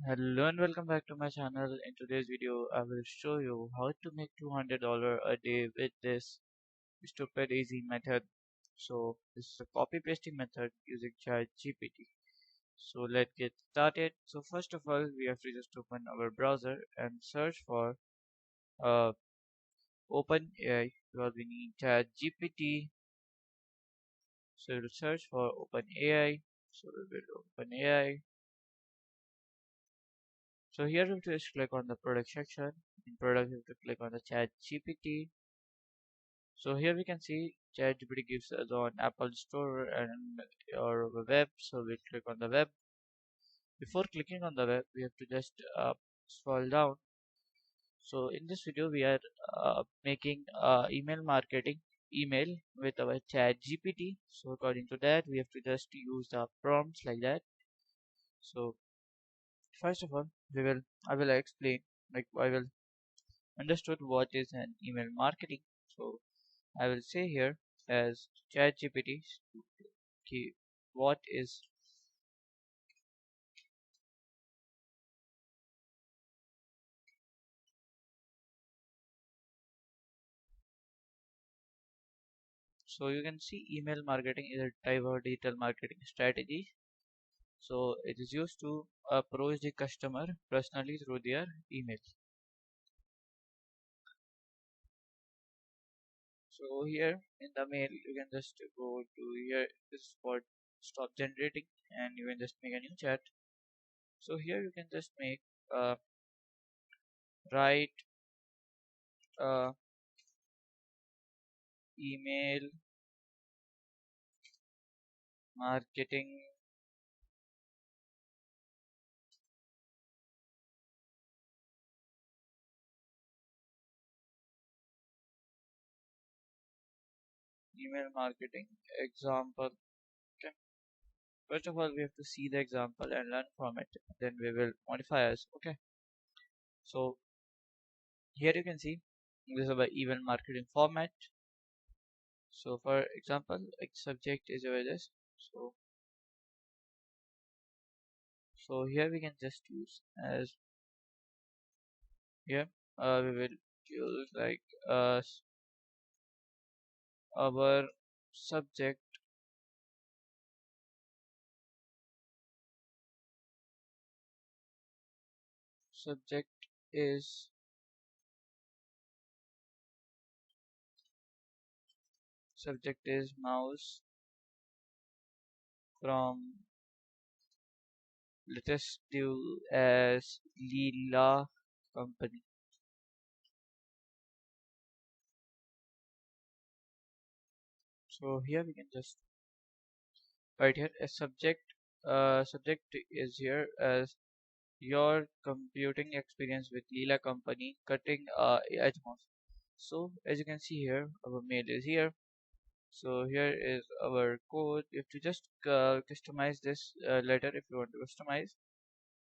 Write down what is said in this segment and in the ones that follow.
Hello and welcome back to my channel. In today's video, I will show you how to make $200 a day with this stupid easy method. So this is a copy pasting method using ChatGPT. So let's get started. So first of all, we have to just open our browser and search for uh, OpenAI because we need ChatGPT. So we'll search for OpenAI. So we will OpenAI. So here you have to just click on the product section. In product, you have to click on the ChatGPT. So here we can see ChatGPT gives us on Apple Store and or web. So we'll click on the web. Before clicking on the web, we have to just scroll down. So in this video, we are making email marketing email with our ChatGPT. So according to that, we have to just use the prompts like that. So first of all, I will explain like I will understood what is an email marketing. So I will say here as ChatGPT key what is. So you can see email marketing is a type of digital marketing strategy. So it is used to approach the customer personally through their email. So here in the mail you can just go to here this spot stop generating and you can just make a new chat. So here you can just make uh, write uh, email marketing email marketing example. Okay. First of all, we have to see the example and learn from it. Then we will modify us. Okay. So here you can see this is our email marketing format. So for example, like subject is over this. So here we can just use as here we will use like our subject subject is mouse from let us do as Leela company. So here we can just write here a subject. Subject is here as your computing experience with Leela company cutting edge mouse. So as you can see here, our mail is here. So here is our code. You have to just customize this letter if you want to customize.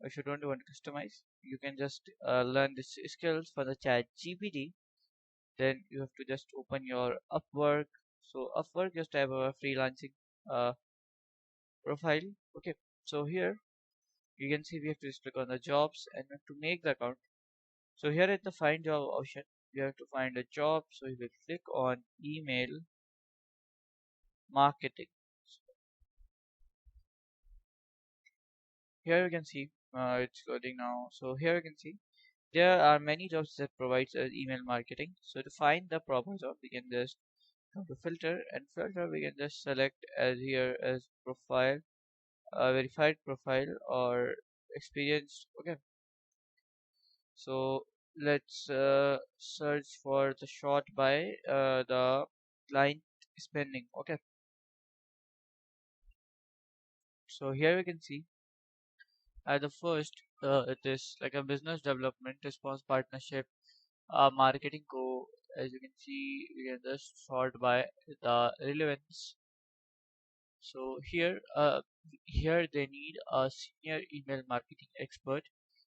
If you don't want to customize, you can just learn this skills for the chat GPT. Then you have to just open your Upwork. So Upwork just have a freelancing uh, profile. Okay, so here you can see we have to just click on the jobs and we have to make the account. So here at the find job option, you have to find a job. So you will click on email marketing. Here you can see it's loading now. So here you can see there are many jobs that provides email marketing. So to find the proper job, we can just go to filter and filter. We can just select as here as profile, verified profile or experienced. Okay, so let's search for the short by the client spending. Okay, so here we can see at the first it is like a business development response partnership marketing go. As you can see we can just sort by the relevance. So here they need a senior email marketing expert.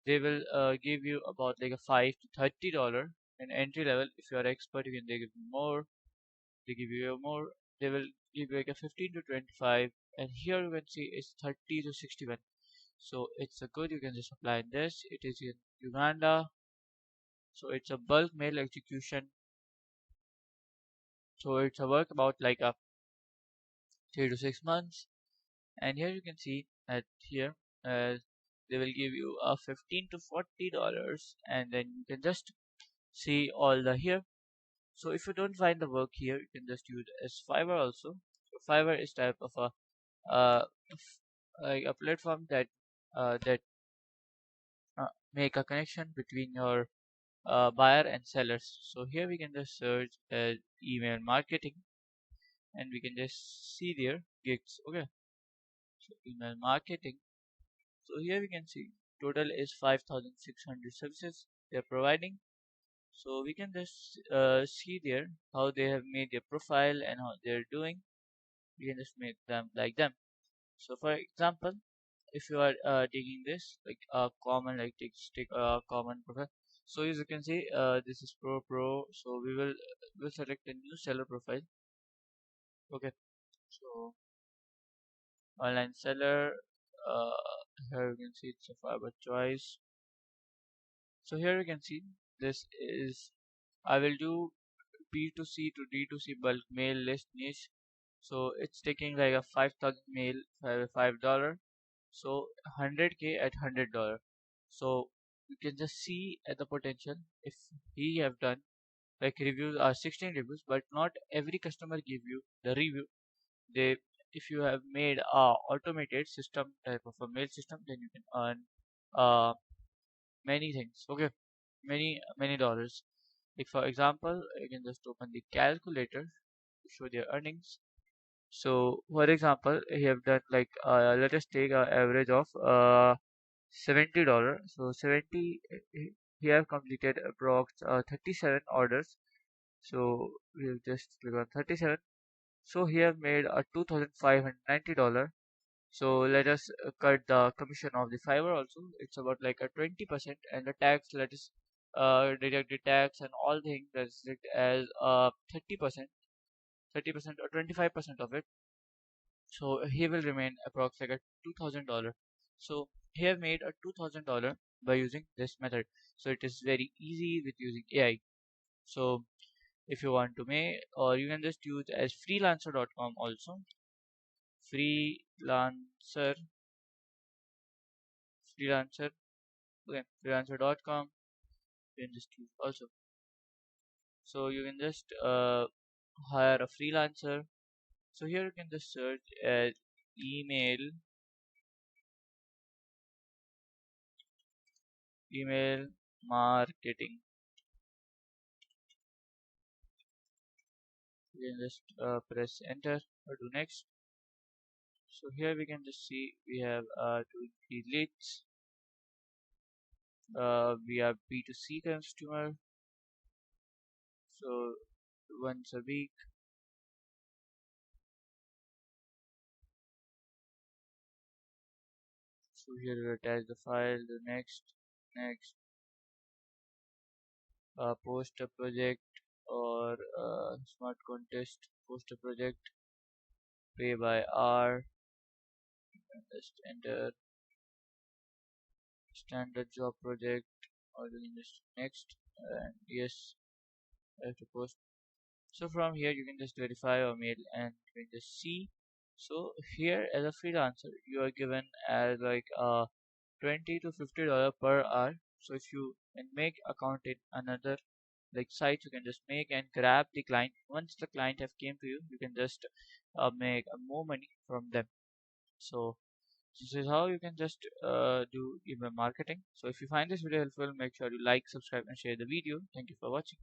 They will give you about like a $5 to $30 an entry level. If you are expert, you can they give you more. They give you more. They will give you like a 15 to 25. And here you can see it's 30 to 61. So it's a good, you can just apply this. It is in Uganda. So it's a bulk mail execution. So it's a work about like a 3 to 6 months. And here you can see that here they will give you a $15 to $40, and then you can just see all the here. So if you don't find the work here, you can just use as Fiverr also. So Fiverr is type of a like a platform that make a connection between your buyer and sellers. So here we can just search email marketing, and we can just see their gigs. Okay, so email marketing. So here we can see total is 5,600 services they're providing. So we can just see there how they have made their profile and how they're doing. We can just make them like them. So for example, if you are taking this like a common, like take a common profile. So as you can see, this is pro. So we'll select a new seller profile. Okay, so online seller. Uh, Here you can see it's a fiber choice. So here you can see this is, I will do B2C to D2C bulk mail list niche. So it's taking like a 5,000 mail for $5. So 100K at $100. So you can just see at the potential if he have done like reviews are 16 reviews, but not every customer give you the review. They, if you have made a automated system type of a mail system, then you can earn uh many things. Okay, many dollars. Like for example, you can just open the calculator to show their earnings. So for example, you have done like let us take an average of $70. So 70, he have completed approx 37 orders. So we'll just click on 37. So he have made a $2,590. So let us cut the commission of the Fiverr also. It's about like a 20%, and the tax, let us deduct the tax and all things that's it as 30%, 30% or 25% of it. So he will remain approx like a $2,000. So he have made a $2,000 by using this method. So it is very easy with using AI. So if you want to make, or you can just use as freelancer.com also. Freelancer, freelancer, okay, freelancer.com. You can just use also. So you can just hire a freelancer. So here you can just search as email email marketing. You can just press enter or do next. So here we can just see we have to increase leads. We have B2C customer. So once a week. So here we attach the file. The next post a project or smart contest. Post a project. Pay by hour. And just enter standard job project, or you can just next, and yes, I have to post. So from here you can just verify your mail and you can just see. So here as a freelancer you are given as like 20 to $50 per hour. So if you can make account in another like site, you can just make and grab the client. Once the client have came to you, you can just make more money from them. So this is how you can just do email marketing. So if you find this video helpful, make sure you like, subscribe and share the video. Thank you for watching.